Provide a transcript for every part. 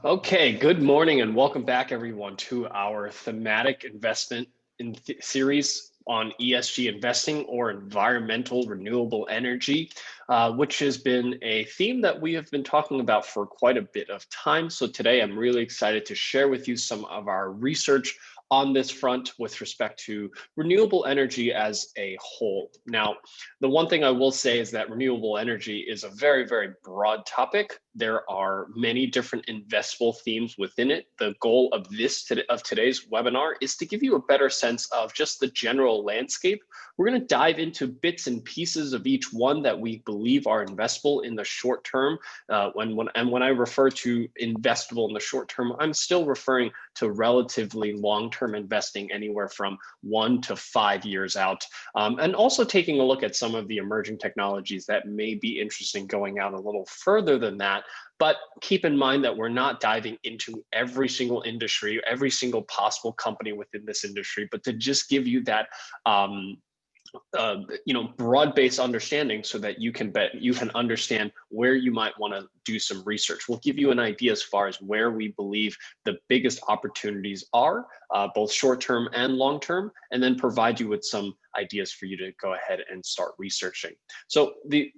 Okay, good morning and welcome back everyone to our thematic investment series on ESG investing or environmental renewable energy, which has been a theme that we have been talking about for quite a bit of time. So today I'm really excited to share with you some of our research on this front with respect to renewable energy as a whole. Now, the one thing I will say is that renewable energy is a very, very broad topic. There are many different investable themes within it. The goal of today's webinar is to give you a better sense of just the general landscape. We're going to dive into bits and pieces of each one that we believe are investable in the short term. When I refer to investable in the short term, I'm still referring to relatively long-term investing, anywhere from 1 to 5 years out, and also taking a look at some of the emerging technologies that may be interesting going out a little further than that. But keep in mind that we're not diving into every single industry, every single possible company within this industry, but to just give you that broad-based understanding so that you can understand where you might want to do some research. We'll give you an idea as far as where we believe the biggest opportunities are, both short-term and long-term, and then provide you with some ideas for you to go ahead and start researching. So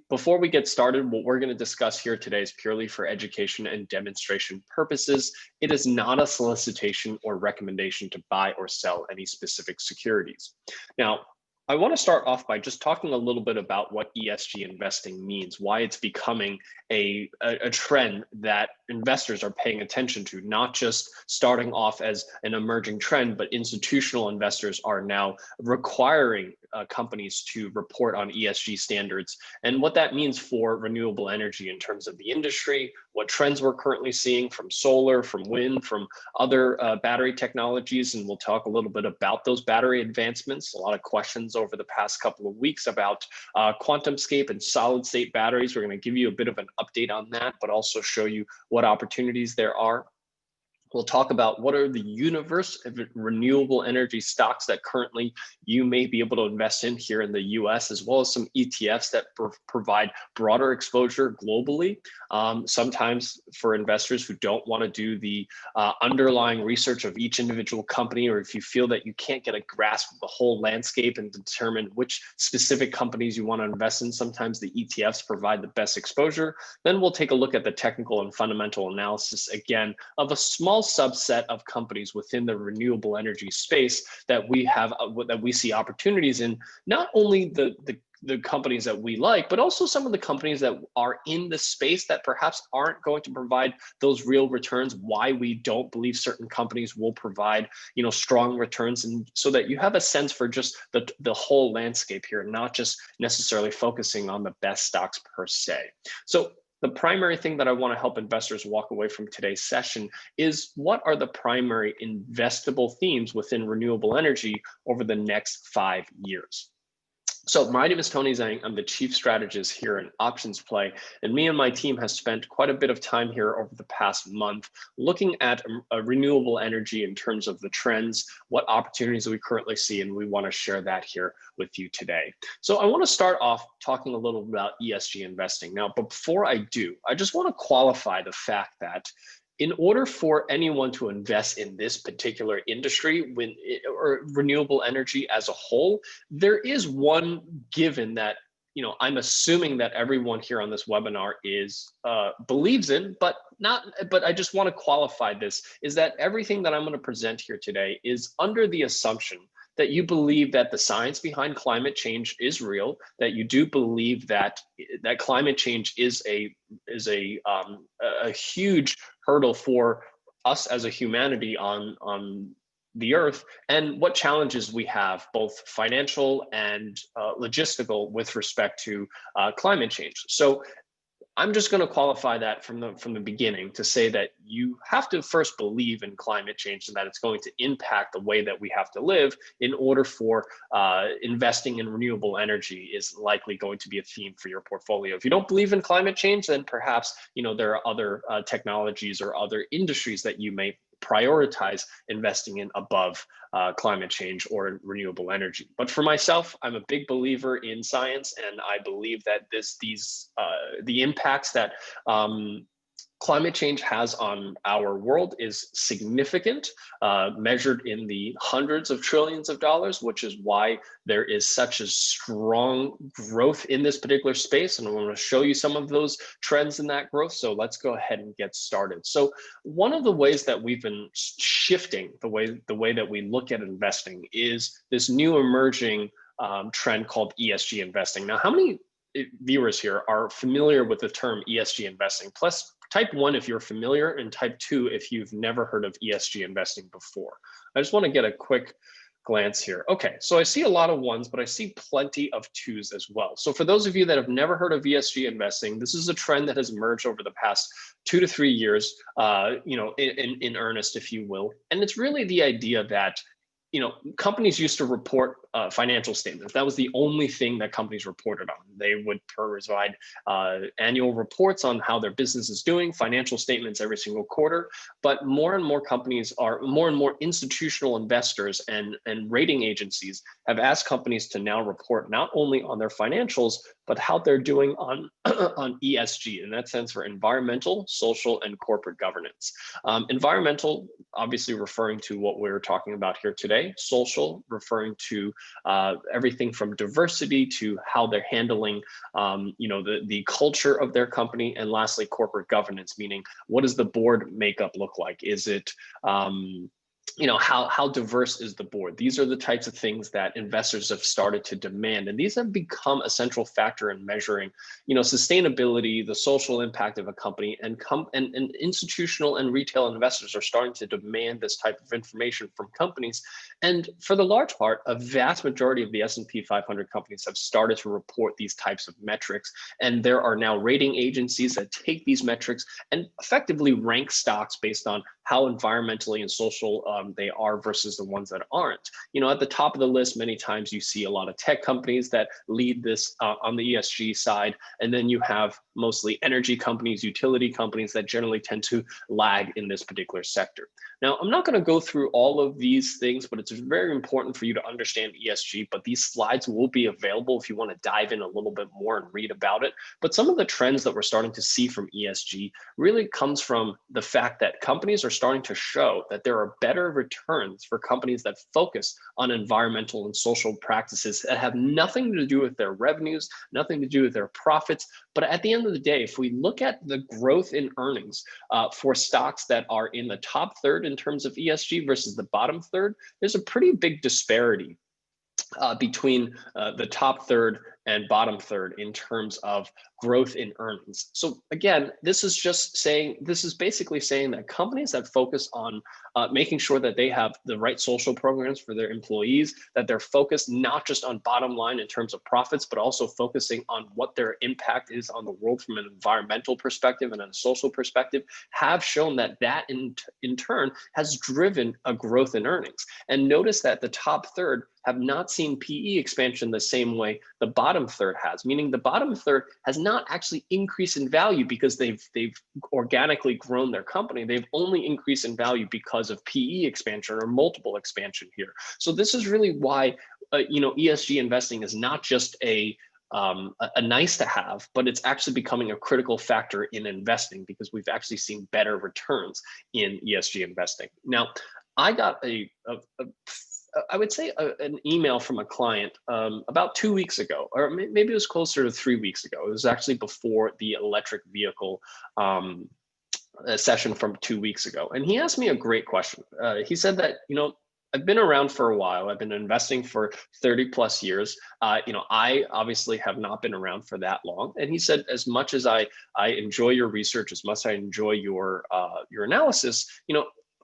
before we get started, what we're going to discuss here today is purely for education and demonstration purposes. It is not a solicitation or recommendation to buy or sell any specific securities. Now, I want to start off by just talking a little bit about what ESG investing means, why it's becoming a trend that investors are paying attention to, not just starting off as an emerging trend, but institutional investors are now requiring companies to report on ESG standards and what that means for renewable energy in terms of the industry, what trends we're currently seeing from solar, from wind, from other battery technologies. And we'll talk a little bit about those battery advancements. A lot of questions over the past couple of weeks about QuantumScape and solid state batteries. We're going to give you a bit of an update on that, but also show you what opportunities there are. We'll talk about what are the universe of renewable energy stocks that currently you may be able to invest in here in the US, as well as some ETFs that provide broader exposure globally. Sometimes for investors who don't want to do the underlying research of each individual company, or if you feel that you can't get a grasp of the whole landscape and determine which specific companies you want to invest in, sometimes the ETFs provide the best exposure. Then we'll take a look at the technical and fundamental analysis again of a small subset of companies within the renewable energy space that we see opportunities in, not only the companies that we like, but also some of the companies that are in the space that perhaps aren't going to provide those real returns, why we don't believe certain companies will provide, strong returns, and so that you have a sense for just the whole landscape here, not just necessarily focusing on the best stocks per se. So the primary thing that I want to help investors walk away from today's session is what are the primary investable themes within renewable energy over the next 5 years. So my name is Tony Zhang. I'm the chief strategist here in OptionsPlay, and me and my team have spent quite a bit of time here over the past month looking at renewable energy in terms of the trends, what opportunities we currently see, and we want to share that here with you today. So I want to start off talking a little about ESG investing. Now, before I do, I just want to qualify the fact that in order for anyone to invest in this particular industry or renewable energy as a whole, there is one given that I'm assuming that everyone here on this webinar believes in, but I just want to qualify this, is that everything that I'm going to present here today is under the assumption that you believe that the science behind climate change is real, that you do believe that climate change is a huge hurdle for us as a humanity on the earth, and what challenges we have, both financial and logistical, with respect to climate change. So I'm just going to qualify that from the beginning to say that you have to first believe in climate change and that it's going to impact the way that we have to live in order for investing in renewable energy is likely going to be a theme for your portfolio. If you don't believe in climate change, then perhaps there are other technologies or other industries that you may prioritize investing in above climate change or renewable energy. But for myself, I'm a big believer in science, and I believe that the impacts that climate change has on our world is significant, measured in the hundreds of trillions of dollars, which is why there is such a strong growth in this particular space. And I want to show you some of those trends in that growth. So let's go ahead and get started. So one of the ways that we've been shifting the way that we look at investing is this new emerging trend called ESG investing. Now, how many viewers here are familiar with the term ESG investing? Plus, type 1 if you're familiar, and type 2 if you've never heard of ESG investing before. I just want to get a quick glance here. Okay, so I see a lot of 1s, but I see plenty of 2s as well. So for those of you that have never heard of ESG investing, this is a trend that has emerged over the past 2 to 3 years, in earnest, if you will. And it's really the idea that companies used to report financial statements. That was the only thing that companies reported on. They would provide annual reports on how their business is doing, financial statements every single quarter. But more and more companies more and more institutional investors and rating agencies have asked companies to now report not only on their financials, but how they're doing on ESG, in that sense, for environmental, social, and corporate governance. Environmental, obviously referring to what we're talking about here today. Social, referring to everything from diversity to how they're handling, the culture of their company. And lastly, corporate governance, meaning what does the board makeup look like? Is it, how diverse is the board? These are the types of things that investors have started to demand. And these have become a central factor in measuring, sustainability, the social impact of a company, and institutional and retail investors are starting to demand this type of information from companies. And for the large part, a vast majority of the S&P 500 companies have started to report these types of metrics. And there are now rating agencies that take these metrics and effectively rank stocks based on how environmentally and social they are versus the ones that aren't. At the top of the list, many times you see a lot of tech companies that lead this on the ESG side. And then you have mostly energy companies, utility companies that generally tend to lag in this particular sector. Now, I'm not going to go through all of these things, but it's very important for you to understand ESG. But these slides will be available if you want to dive in a little bit more and read about it. But some of the trends that we're starting to see from ESG really comes from the fact that companies are starting to show that there are better returns for companies that focus on environmental and social practices that have nothing to do with their revenues, nothing to do with their profits. But at the end of the day, if we look at the growth in earnings for stocks that are in the top third in terms of ESG versus the bottom third, there's a pretty big disparity between the top third and bottom third in terms of growth in earnings. So again, this is basically saying that companies that focus on making sure that they have the right social programs for their employees, that they're focused not just on bottom line in terms of profits, but also focusing on what their impact is on the world from an environmental perspective and a social perspective, have shown that in turn has driven a growth in earnings. And notice that the top third have not seen PE expansion the same way the bottom third has, meaning the bottom third has not actually increased in value because they've organically grown their company. They've only increased in value because of PE expansion or multiple expansion here. So this is really why ESG investing is not just a nice to have, but it's actually becoming a critical factor in investing because we've actually seen better returns in ESG investing. Now, I got I would say an email from a client about 2 weeks ago, or maybe it was closer to 3 weeks ago. It was actually before the electric vehicle session from 2 weeks ago. And he asked me a great question. He said that, I've been around for a while. I've been investing for 30 plus years. I obviously have not been around for that long. And he said, as much as I enjoy your research, as much as I enjoy your analysis,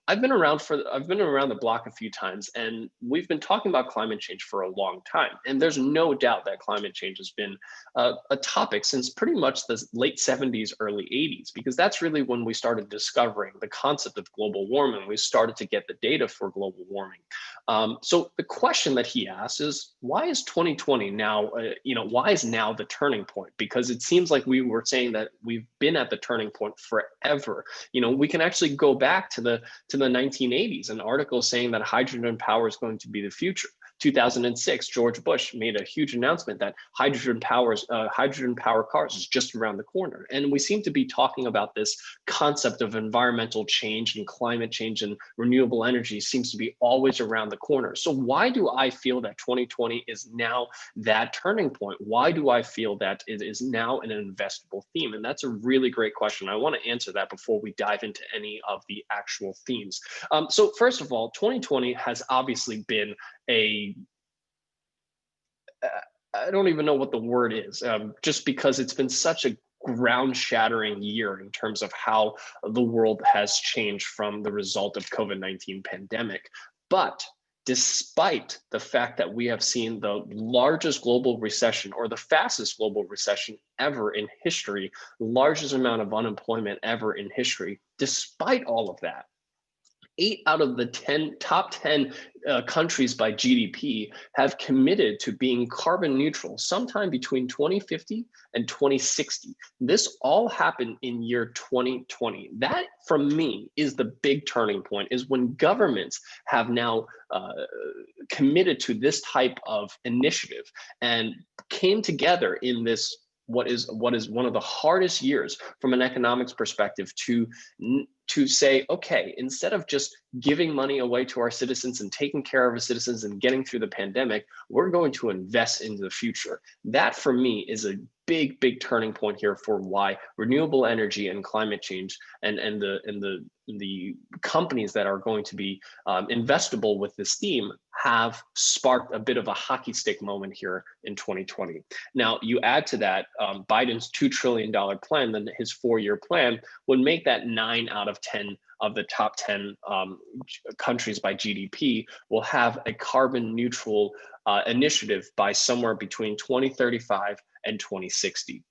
I've been around the block a few times, and we've been talking about climate change for a long time. And there's no doubt that climate change has been a topic since pretty much the late 70s, early 80s, because that's really when we started discovering the concept of global warming. We started to get the data for global warming. So the question that he asked is, why is 2020 now, why is now the turning point? Because it seems like we were saying that we've been at the turning point forever. We can actually go back to the 1980s, an article saying that hydrogen power is going to be the future. 2006, George Bush made a huge announcement that hydrogen power cars is just around the corner. And we seem to be talking about this concept of environmental change and climate change, and renewable energy seems to be always around the corner. So why do I feel that 2020 is now that turning point? Why do I feel that it is now an investable theme? And that's a really great question. I want to answer that before we dive into any of the actual themes. So first of all, 2020 has obviously been I don't even know what the word is, just because it's been such a ground-shattering year in terms of how the world has changed from the result of COVID-19 pandemic. But despite the fact that we have seen the largest global recession, or the fastest global recession ever in history, largest amount of unemployment ever in history, despite all of that, 8 out of the top 10 countries by GDP have committed to being carbon neutral sometime between 2050 and 2060. This all happened in year 2020. That, for me, is the big turning point, is when governments have now committed to this type of initiative and came together in this what is one of the hardest years from an economics perspective to say, okay, instead of just giving money away to our citizens and taking care of our citizens and getting through the pandemic, we're going to invest into the future. That, for me, is a big turning point here for why renewable energy and climate change and the companies that are going to be investable with this theme have sparked a bit of a hockey stick moment here in 2020. Now, you add to that Biden's $2 trillion plan, then his 4-year plan would make that 9 out of 10 of the top 10 countries by GDP will have a carbon neutral initiative by somewhere between 2035 and 2060.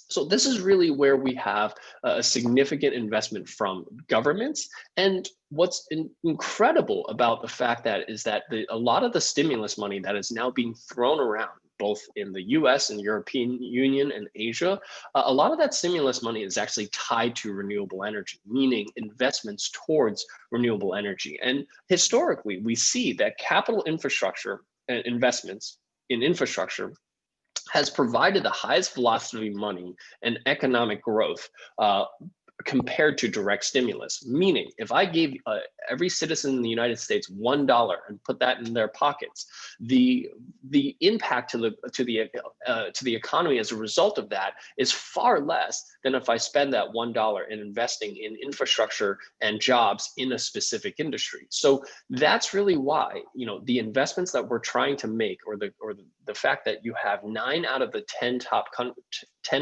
So this is really where we have a significant investment from governments. And what's incredible about the fact that is that a lot of the stimulus money that is now being thrown around, both in the US and European Union and Asia, a lot of that stimulus money is actually tied to renewable energy, meaning investments towards renewable energy. And historically, we see that capital infrastructure and investments in infrastructure has provided the highest velocity money and economic growth compared to direct stimulus. Meaning, if I gave every citizen in the United States $1 and put that in their pockets, the impact to the economy as a result of that is far less than if I spend that $1 in investing in infrastructure and jobs in a specific industry. So that's really why, you know, the investments that we're trying to make, or the fact that you have 9 out of the 10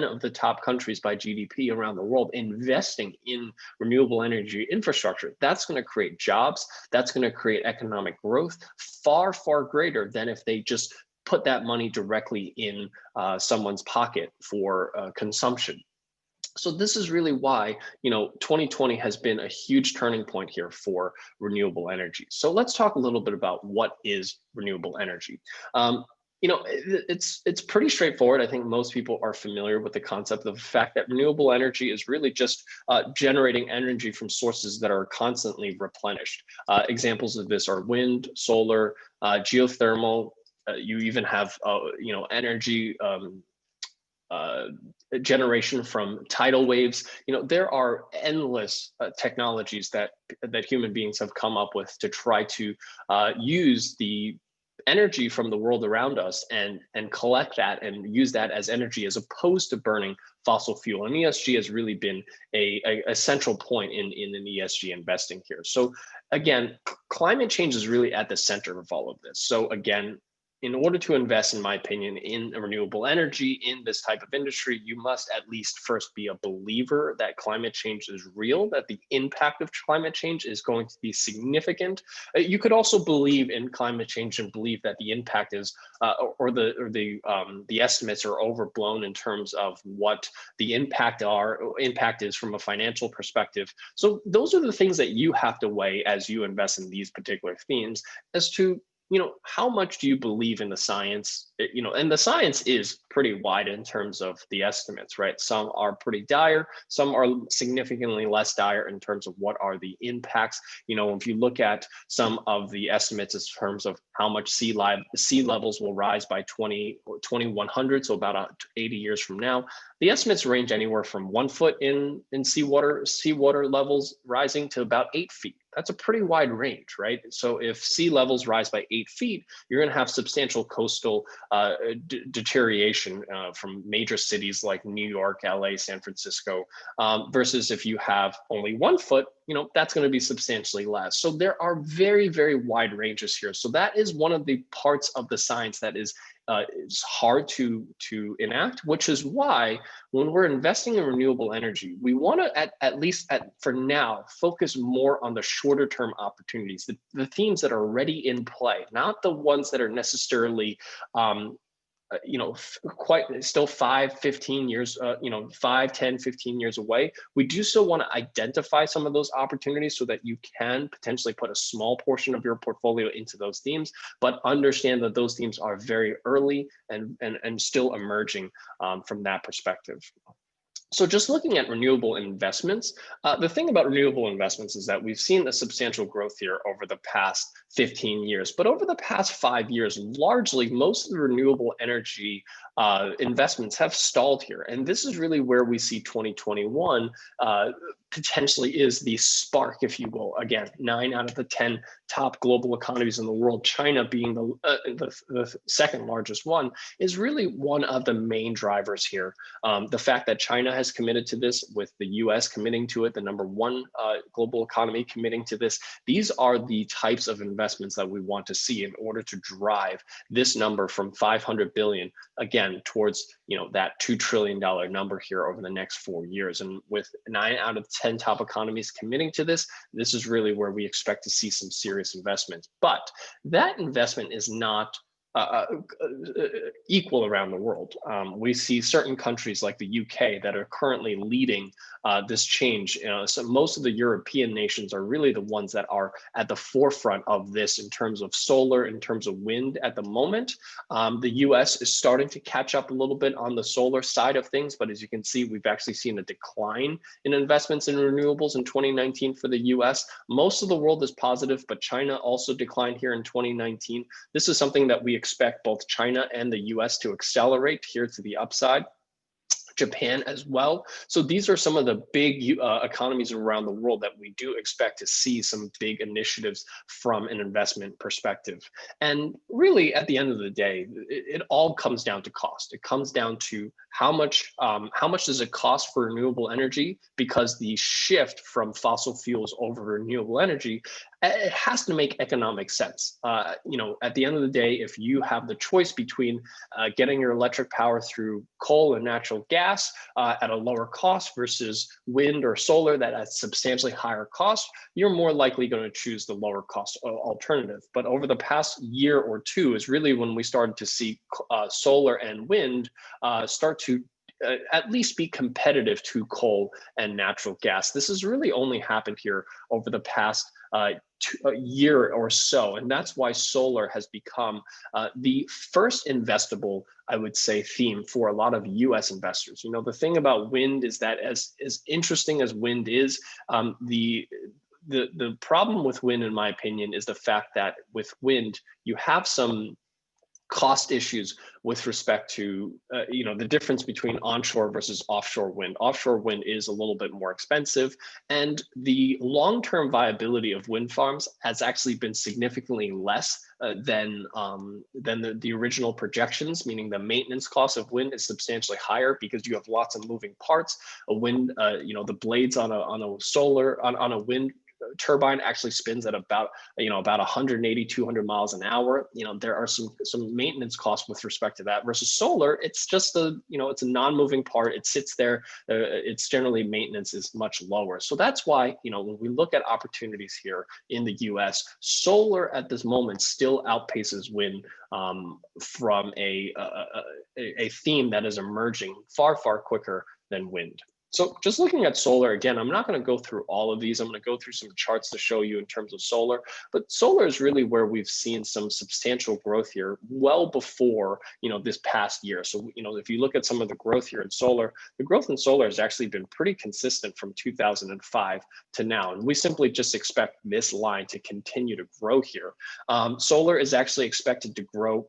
of the top countries by GDP around the world investing in renewable energy infrastructure, that's going to create jobs, that's going to create economic growth far greater than if they just put that money directly in someone's pocket for consumption. So this is really why, you know, 2020 has been a huge turning point here for renewable energy. So let's talk a little bit about what is renewable energy. You know, it's pretty straightforward. I think most people are familiar with the concept of the fact that renewable energy is really just generating energy from sources that are constantly replenished. Examples of this are wind, solar, geothermal. You even have, you know, energy generation from tidal waves. You know, there are endless technologies that human beings have come up with to try to use the energy from the world around us and collect that and use that as energy, as opposed to burning fossil fuel. And ESG has really been a central point in ESG investing here. So again, climate change is really at the center of all of this. So again, in order to invest, in my opinion, in renewable energy, in this type of industry, you must at least first be a believer that climate change is real, that the impact of climate change is going to be significant. You could also believe in climate change and believe that the impact is, the estimates are overblown in terms of what the impact is from a financial perspective. So those are the things that you have to weigh as you invest in these particular themes, as to, you know, how much do you believe in the science? You know, and the science is pretty wide in terms of the estimates, right? Some are pretty dire, some are significantly less dire in terms of what are the impacts. You know, if you look at some of the estimates in terms of how much sea levels will rise by 2100, so about 80 years from now, the estimates range anywhere from 1 foot in seawater levels rising to about 8 feet. That's a pretty wide range, right? So if sea levels rise by 8 feet, you're going to have substantial coastal deterioration from major cities like New York, LA, San Francisco, versus if you have only 1 foot, you know, that's going to be substantially less. So there are very, very wide ranges here. So that is one of the parts of the science that is it's hard to enact, which is why when we're investing in renewable energy, we want to at least for now focus more on the shorter term opportunities, the themes that are already in play, not the ones that are necessarily you know, quite still 5, 15 years, you know, 5, 10, 15 years away. We do still want to identify some of those opportunities so that you can potentially put a small portion of your portfolio into those themes, but understand that those themes are very early and still emerging from that perspective. So just looking at renewable investments, the thing about renewable investments is that we've seen a substantial growth here over the past 15 years, but over the past 5 years, largely most of the renewable energy investments have stalled here. And this is really where we see 2021 potentially is the spark, if you will. Again, 9 out of the 10 top global economies in the world, China being the second largest one, is really one of the main drivers here. The fact that China has committed to this, with the US committing to it, the #1 global economy committing to this, these are the types of investments that we want to see in order to drive this number from 500 billion, again, towards, you know, that $2 trillion number here over the next 4 years. And with 9 out of 10 top economies committing to this, this is really where we expect to see some serious investment. But that investment is not equal around the world. We see certain countries like the UK that are currently leading this change. So most of the European nations are really the ones that are at the forefront of this in terms of solar, in terms of wind at the moment. The US is starting to catch up a little bit on the solar side of things, but as you can see, we've actually seen a decline in investments in renewables in 2019 for the US. Most of the world is positive, but China also declined here in 2019. This is something that we expect both China and the US to accelerate here to the upside. Japan as well. So these are some of the big economies around the world that we do expect to see some big initiatives from an investment perspective. And really, at the end of the day, it all comes down to cost. It comes down to how much does it cost for renewable energy? Because the shift from fossil fuels over renewable energy, it has to make economic sense. You know, at the end of the day, if you have the choice between getting your electric power through coal and natural gas at a lower cost versus wind or solar that at substantially higher cost, you're more likely going to choose the lower cost alternative. But over the past year or two is really when we started to see solar and wind start to at least be competitive to coal and natural gas. This has really only happened here over the past a year or so. And that's why solar has become the first investable, I would say, theme for a lot of US investors. You know, the thing about wind is that as interesting as wind is, the problem with wind, in my opinion, is the fact that with wind, you have some cost issues with respect to you know, the difference between onshore versus offshore wind. Offshore wind is a little bit more expensive, and the long-term viability of wind farms has actually been significantly less than the original projections, meaning the maintenance cost of wind is substantially higher because you have lots of moving parts. A wind, you know, the blades on a wind turbine actually spins at about 180, 200 miles an hour. You know, there are some maintenance costs with respect to that versus solar. It's just it's a non-moving part. It sits there. It's generally maintenance is much lower. So that's why, you know, when we look at opportunities here in the US, solar at this moment still outpaces wind from a theme that is emerging far, far quicker than wind. So just looking at solar again, I'm not going to go through all of these. I'm going to go through some charts to show you in terms of solar, but solar is really where we've seen some substantial growth here well before, this past year. So, if you look at some of the growth here in solar, the growth in solar has actually been pretty consistent from 2005 to now. And we simply just expect this line to continue to grow here. Solar is actually expected to grow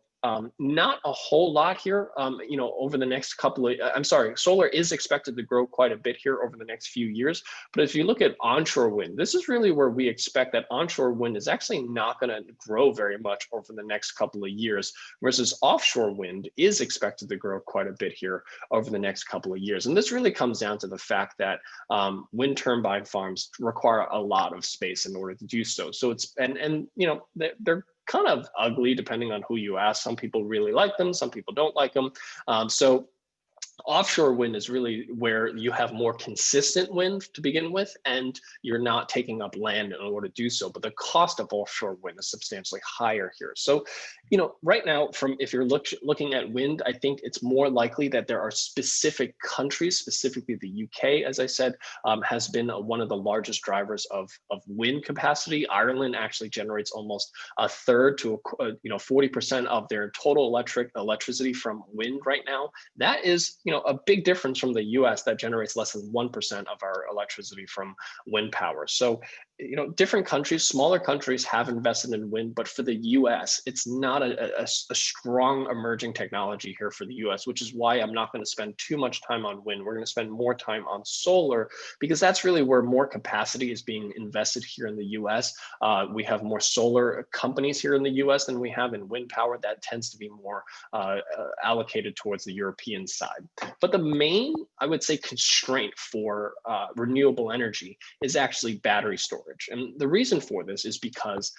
not a whole lot here, over the next couple of, I'm sorry, solar is expected to grow quite a bit here over the next few years. But if you look at onshore wind, this is really where we expect that onshore wind is actually not going to grow very much over the next couple of years, versus offshore wind is expected to grow quite a bit here over the next couple of years. And this really comes down to the fact that wind turbine farms require a lot of space in order to do so. So it's, they're kind of ugly depending on who you ask. Some people really like them, some people don't like them. So offshore wind is really where you have more consistent wind to begin with, and you're not taking up land in order to do so. But the cost of offshore wind is substantially higher here. So, right now, if you're looking at wind, I think it's more likely that there are specific countries, specifically the UK, as I said, has been one of the largest drivers of wind capacity. Ireland actually generates almost a third to 40% of their total electricity from wind right now. That is, a big difference from the US that generates less than 1% of our electricity from wind power. So, different countries, smaller countries have invested in wind, but for the US, it's not a strong emerging technology here for the US, which is why I'm not going to spend too much time on wind. We're going to spend more time on solar, because that's really where more capacity is being invested here in the US. We have more solar companies here in the US than we have in wind power. That tends to be more allocated towards the European side. But the main, I would say, constraint for renewable energy is actually battery storage. And the reason for this is because,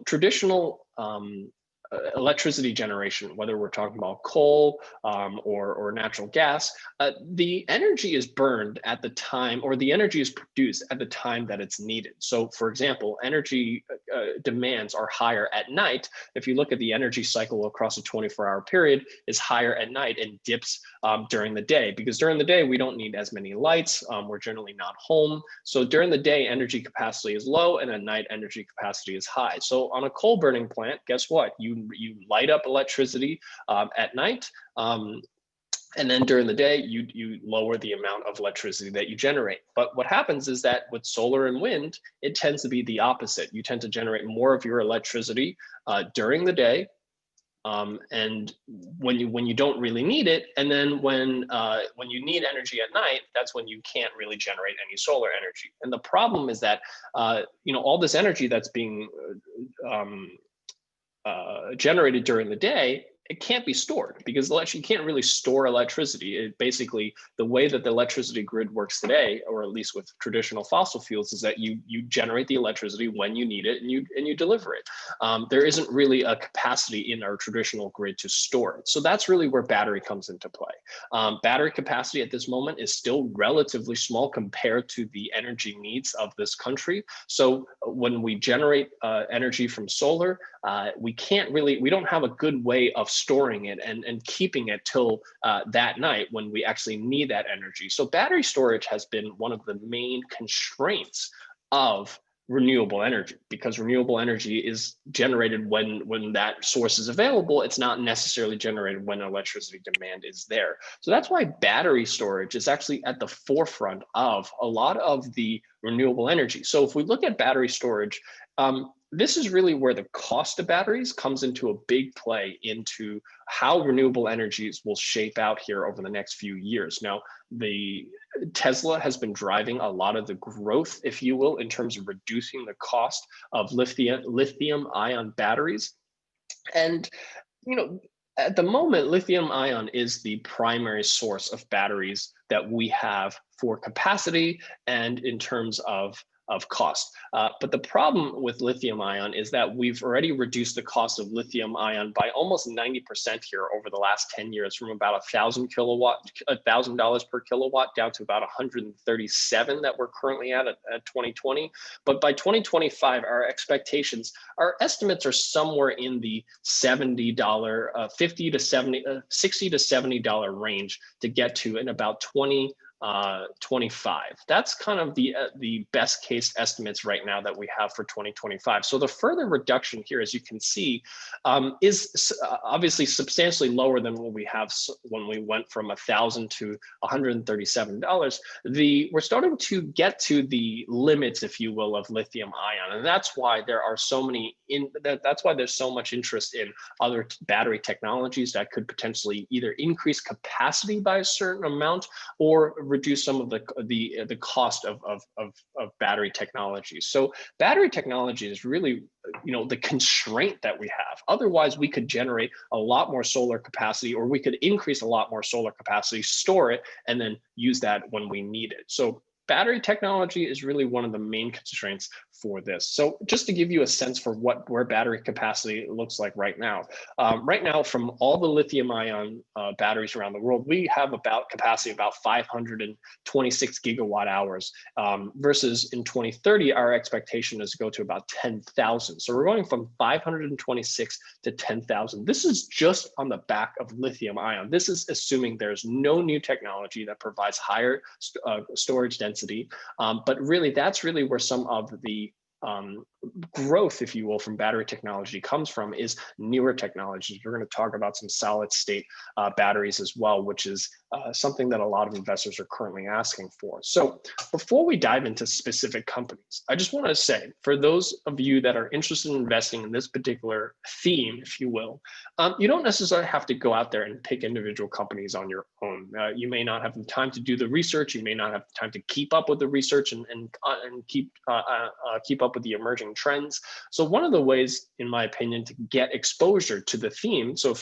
traditional electricity generation, whether we're talking about coal or natural gas, the energy is burned at the time, or the energy is produced at the time that it's needed. So, for example, energy demands are higher at night. If you look at the energy cycle across a 24-hour period, is higher at night and dips during the day, because during the day we don't need as many lights. We're generally not home. So during the day, energy capacity is low, and at night, energy capacity is high. So on a coal burning plant, guess what? You light up electricity at night, and then during the day, you lower the amount of electricity that you generate. But what happens is that with solar and wind, it tends to be the opposite. You tend to generate more of your electricity during the day, and when you don't really need it, and then when you need energy at night, that's when you can't really generate any solar energy. And the problem is that all this energy that's being generated during the day, it can't be stored, because you can't really store electricity. It basically, the way that the electricity grid works today, or at least with traditional fossil fuels, is that you generate the electricity when you need it, and you deliver it. There isn't really a capacity in our traditional grid to store it. So that's really where battery comes into play. Battery capacity at this moment is still relatively small compared to the energy needs of this country. So when we generate energy from solar, we don't have a good way of storing it and keeping it till that night when we actually need that energy. So battery storage has been one of the main constraints of renewable energy, because renewable energy is generated when that source is available. It's not necessarily generated when electricity demand is there. So that's why battery storage is actually at the forefront of a lot of the renewable energy. So if we look at battery storage, this is really where the cost of batteries comes into a big play into how renewable energies will shape out here over the next few years. Now, Tesla has been driving a lot of the growth, if you will, in terms of reducing the cost of lithium ion batteries. And, at the moment, lithium ion is the primary source of batteries that we have for capacity and in terms of cost. But the problem with lithium ion is that we've already reduced the cost of lithium ion by almost 90% here over the last 10 years, from about $1,000 per kilowatt down to about 137 that we're currently at 2020. But by 2025, our estimates are somewhere in the $70, $60 to $70 range to get to in about That's kind of the best case estimates right now that we have for 2025. So the further reduction here, as you can see, is obviously substantially lower than what we have when we went from $1,000 to $137. We're starting to get to the limits, if you will, of lithium ion, and that's why there are so many that's why there's so much interest in other battery technologies that could potentially either increase capacity by a certain amount or reduce some of the cost of battery technology. So battery technology is really, the constraint that we have. Otherwise, we could generate a lot more solar capacity, or we could increase a lot more solar capacity, store it, and then use that when we need it. So battery technology is really one of the main constraints for this. So just to give you a sense for where battery capacity looks like right now. Right now, from all the lithium ion batteries around the world, we have about capacity about 526 gigawatt hours, versus in 2030, our expectation is to go to about 10,000. So we're going from 526 to 10,000. This is just on the back of lithium ion. This is assuming there's no new technology that provides higher storage density. But really, that's really where some of the growth, if you will, from battery technology comes from, is newer technologies. We're going to talk about some solid state batteries as well, which is something that a lot of investors are currently asking for. So before we dive into specific companies, I just want to say, for those of you that are interested in investing in this particular theme, if you will, you don't necessarily have to go out there and pick individual companies on your own. You may not have the time to do the research. You may not have the time to keep up with the research and keep up with the emerging trends. So one of the ways, in my opinion, to get exposure to the theme, so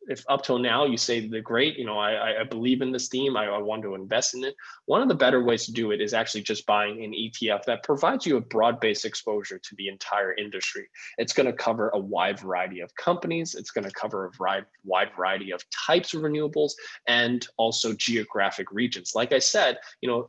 if up till now you say great, I believe in this theme, I want to invest in it, one of the better ways to do it is actually just buying an ETF that provides you a broad-based exposure to the entire industry. It's going to cover a wide variety of companies. It's going to cover a wide variety of types of renewables and also geographic regions. Like I said,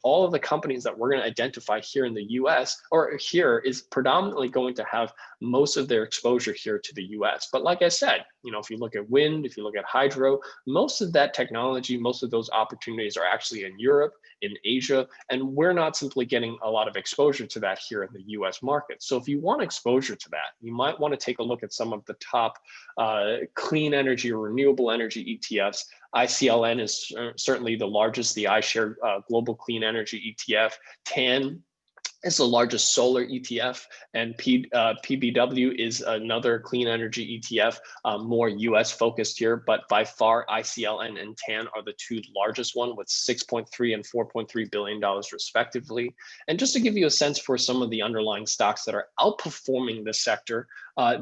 all of the companies that we're going to identify here in the US or here is predominantly going to have most of their exposure here to the US. But like I said, if you look at wind, if you look at hydro, most of that technology, most of those opportunities are actually in Europe, in Asia, and we're not simply getting a lot of exposure to that here in the US market. So if you want exposure to that, you might want to take a look at some of the top clean energy or renewable energy ETFs. ICLN is certainly the largest, the iShare Global Clean Energy ETF. TAN is the largest solar ETF, and PBW is another clean energy ETF, more US focused here, but by far ICLN and TAN are the two largest one with $6.3 and $4.3 billion respectively. And just to give you a sense for some of the underlying stocks that are outperforming this sector,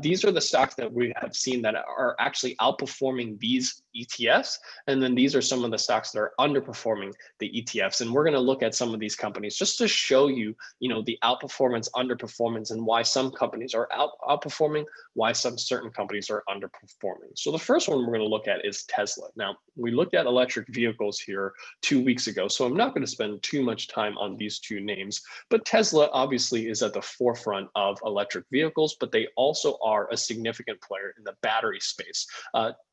these are the stocks that we have seen that are actually outperforming these ETFs. And then these are some of the stocks that are underperforming the ETFs. And we're going to look at some of these companies just to show you, the outperformance, underperformance, and why some companies are outperforming, why some certain companies are underperforming. So the first one we're going to look at is Tesla. Now, we looked at electric vehicles here 2 weeks ago, so I'm not going to spend too much time on these two names, but Tesla obviously is at the forefront of electric vehicles, but they also are a significant player in the battery space.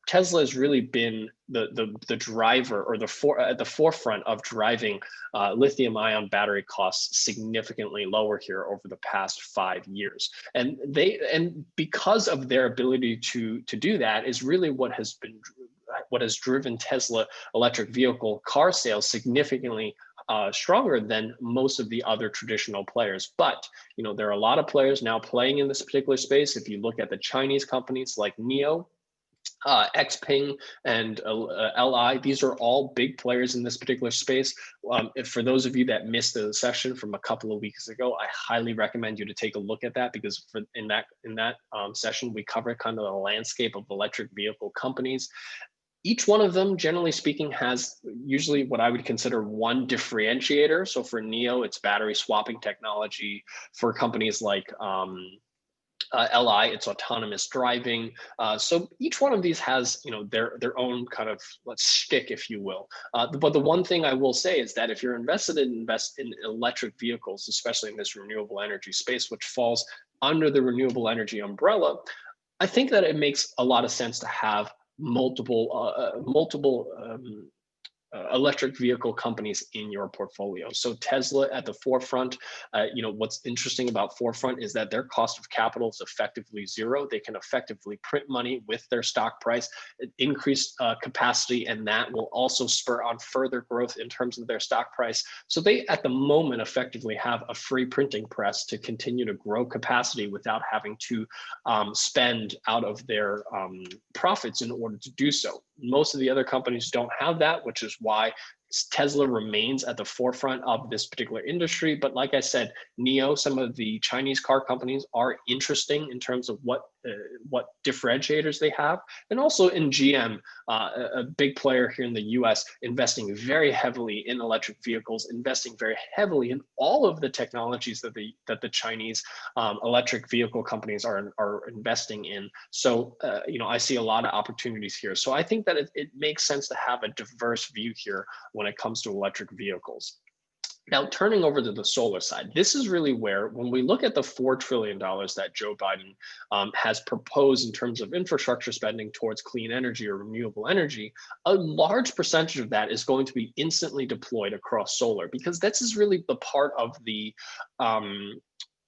Tesla has really been the driver or at the forefront of driving lithium-ion battery costs significantly lower here over the past 5 years, and because of their ability to do that is really what has driven Tesla electric vehicle car sales significantly stronger than most of the other traditional players. But there are a lot of players now playing in this particular space. If you look at the Chinese companies like NIO, Xpeng, and LI, these are all big players in this particular space. For those of you that missed the session from a couple of weeks ago, I highly recommend you to take a look at that, because in that session, we covered kind of the landscape of electric vehicle companies. Each one of them, generally speaking, has usually what I would consider one differentiator. So for NIO, it's battery swapping technology. For companies like LI, it's autonomous driving. So each one of these has, their own kind of shtick, if you will. But the one thing I will say is that if you're invested in electric vehicles, especially in this renewable energy space, which falls under the renewable energy umbrella, I think that it makes a lot of sense to have multiple electric vehicle companies in your portfolio. So Tesla at the forefront. What's interesting about forefront is that their cost of capital is effectively zero. They can effectively print money with their stock price, increase capacity, and that will also spur on further growth in terms of their stock price. So they, at the moment, effectively have a free printing press to continue to grow capacity without having to spend out of their profits in order to do so. Most of the other companies don't have that, which is why Tesla remains at the forefront of this particular industry. But like I said, some of the Chinese car companies are interesting in terms of what differentiators they have. And also in GM, a big player here in the US, investing very heavily in electric vehicles, investing very heavily in all of the technologies that the Chinese electric vehicle companies are investing in. So, I see a lot of opportunities here. So I think that it makes sense to have a diverse view here when it comes to electric vehicles. Now, turning over to the solar side, this is really where, when we look at the $4 trillion that Joe Biden has proposed in terms of infrastructure spending towards clean energy or renewable energy, a large percentage of that is going to be instantly deployed across solar, because this is really the part of the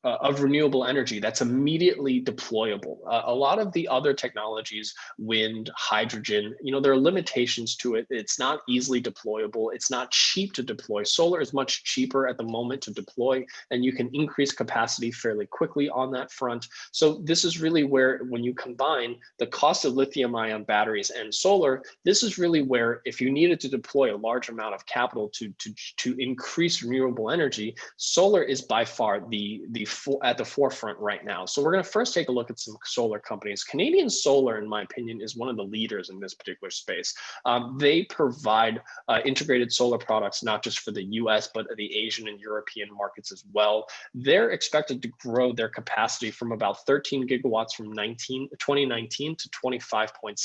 of renewable energy that's immediately deployable. A lot of the other technologies, wind, hydrogen, there are limitations to it. It's not easily deployable. It's not cheap to deploy. Solar is much cheaper at the moment to deploy, and you can increase capacity fairly quickly on that front. So this is really where, when you combine the cost of lithium-ion batteries and solar, this is really where, if you needed to deploy a large amount of capital to increase renewable energy, solar is by far at the forefront right now. So we're going to first take a look at some solar companies. Canadian Solar, in my opinion, is one of the leaders in this particular space. They provide integrated solar products, not just for the US, but the Asian and European markets as well. They're expected to grow their capacity from about 13 gigawatts from 2019 to 25.7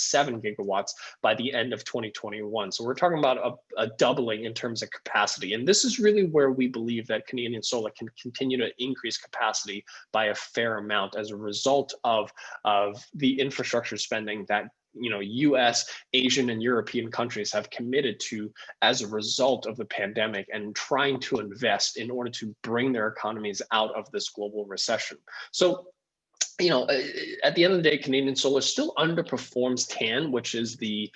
gigawatts by the end of 2021. So we're talking about a doubling in terms of capacity. And this is really where we believe that Canadian Solar can continue to increase capacity by a fair amount as a result of the infrastructure spending that US, Asian, and European countries have committed to as a result of the pandemic and trying to invest in order to bring their economies out of this global recession. So at the end of the day, Canadian Solar still underperforms TAN, which is the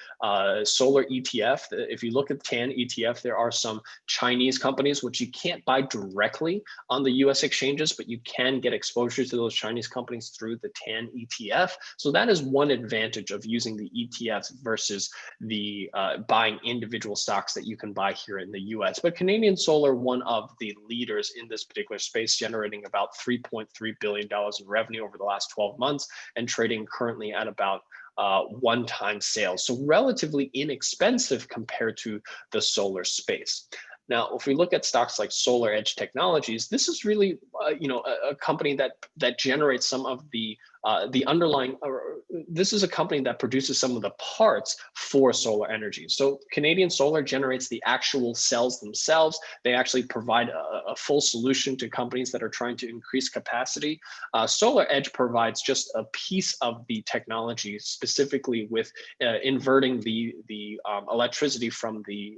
solar ETF. If you look at TAN ETF, there are some Chinese companies which you can't buy directly on the US exchanges, but you can get exposure to those Chinese companies through the TAN ETF. So that is one advantage of using the ETFs versus the buying individual stocks that you can buy here in the US. But Canadian Solar, one of the leaders in this particular space, generating about $3.3 billion in revenue over the last 12 months and trading currently at about one-time sales. So relatively inexpensive compared to the solar space. Now, if we look at stocks like Solar Edge Technologies, this is really, a company that generates some of the underlying. This is a company that produces some of the parts for solar energy. So Canadian Solar generates the actual cells themselves. They actually provide a full solution to companies that are trying to increase capacity. Solar Edge provides just a piece of the technology, specifically with inverting the electricity from the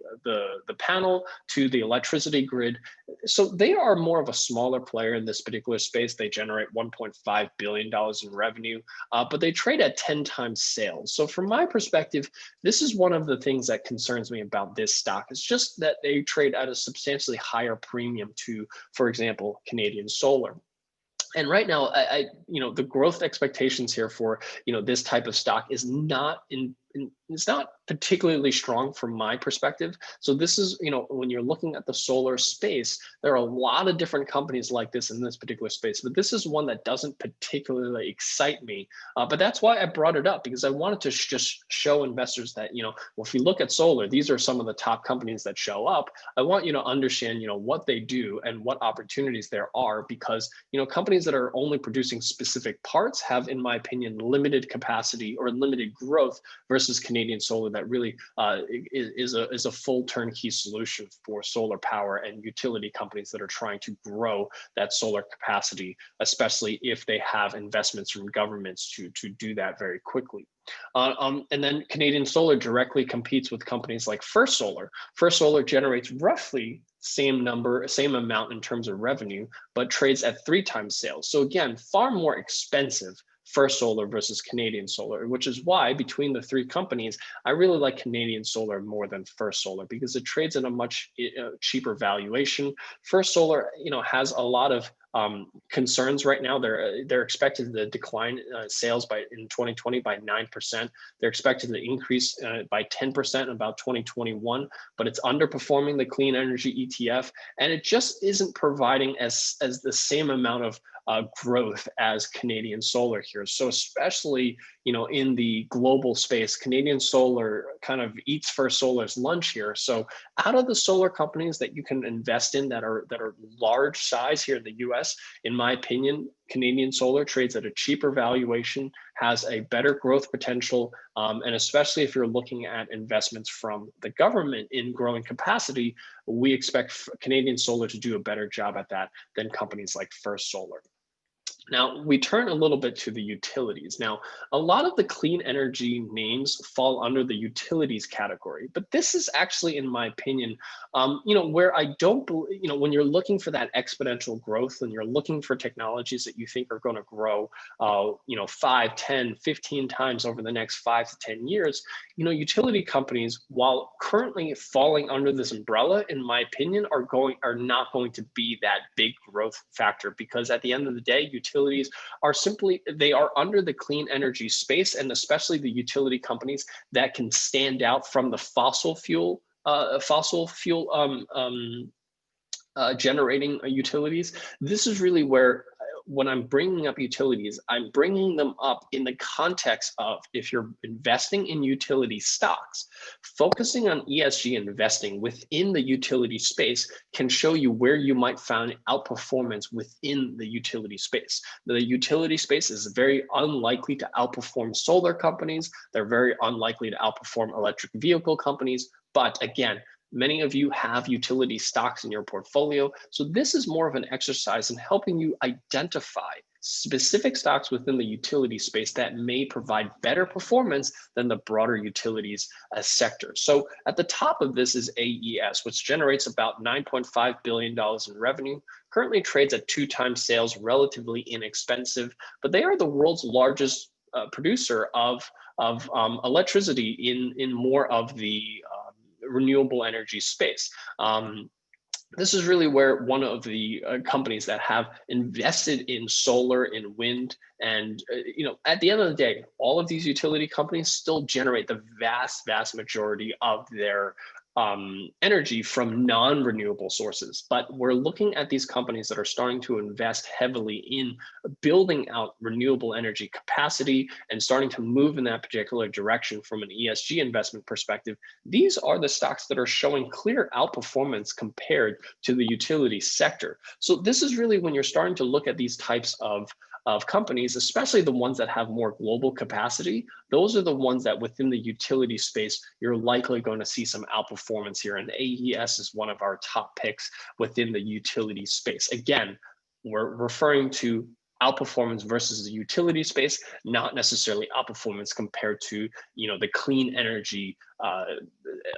panel to the electricity grid. So they are more of a smaller player in this particular space. They generate $1.5 billion in revenue, but they trade at 10 times sales. So from my perspective, this is one of the things that concerns me about this stock. It's just that they trade at a substantially higher premium to, for example, Canadian Solar. And right now, the growth expectations here for this type of stock is it's not particularly strong from my perspective. So this is, when you're looking at the solar space, there are a lot of different companies like this in this particular space, but this is one that doesn't particularly excite me. But that's why I brought it up, because I wanted to just show investors that, if you look at solar, these are some of the top companies that show up. I want you to understand, what they do and what opportunities there are, because, companies that are only producing specific parts have, in my opinion, limited capacity or limited growth versus versus Canadian Solar that really is a full turnkey solution for solar power and utility companies that are trying to grow that solar capacity, especially if they have investments from governments to do that very quickly. And then Canadian Solar directly competes with companies like First Solar. First Solar generates roughly same amount in terms of revenue, but trades at 3 times sales. So again, far more expensive First Solar versus Canadian Solar, which is why between the 3 companies, I really like Canadian Solar more than First Solar because it trades at a much cheaper valuation. First Solar, has a lot of concerns right now. They're expected to decline sales in 2020 by 9%. They're expected to increase by 10% in about 2021, but it's underperforming the clean energy ETF, and it just isn't providing as the same amount of growth as Canadian Solar here. So especially, in the global space, Canadian Solar kind of eats First Solar's lunch here. So out of the solar companies that you can invest in that are large size here in the US, in my opinion, Canadian Solar trades at a cheaper valuation, has a better growth potential, and especially if you're looking at investments from the government in growing capacity, we expect Canadian Solar to do a better job at that than companies like First Solar. Now, we turn a little bit to the utilities. Now, a lot of the clean energy names fall under the utilities category, but this is actually, in my opinion, where I don't believe, when you're looking for that exponential growth and you're looking for technologies that you think are going to grow, 5, 10, 15 times over the next 5 to 10 years, utility companies, while currently falling under this umbrella, in my opinion, are not going to be that big growth factor, because at the end of the day, utilities they are under the clean energy space, and especially the utility companies that can stand out from the fossil fuel generating utilities. This is really where, when I'm bringing up utilities, I'm bringing them up in the context of, if you're investing in utility stocks, focusing on ESG investing within the utility space can show you where you might find outperformance within the utility space. The utility space is very unlikely to outperform solar companies. They're very unlikely to outperform electric vehicle companies. But again, many of you have utility stocks in your portfolio. So this is more of an exercise in helping you identify specific stocks within the utility space that may provide better performance than the broader utilities sector. So at the top of this is AES, which generates about $9.5 billion in revenue, currently trades at 2 times sales, relatively inexpensive, but they are the world's largest producer of electricity in more of the renewable energy space. This is really where one of the companies that have invested in solar and wind, and at the end of the day, all of these utility companies still generate the vast majority of their energy from non-renewable sources. But we're looking at these companies that are starting to invest heavily in building out renewable energy capacity and starting to move in that particular direction from an ESG investment perspective. These are the stocks that are showing clear outperformance compared to the utility sector. So this is really when you're starting to look at these types of companies, especially the ones that have more global capacity. Those are the ones that within the utility space, you're likely going to see some outperformance here. And AES is one of our top picks within the utility space. Again, we're referring to outperformance versus the utility space, not necessarily outperformance compared to the clean energy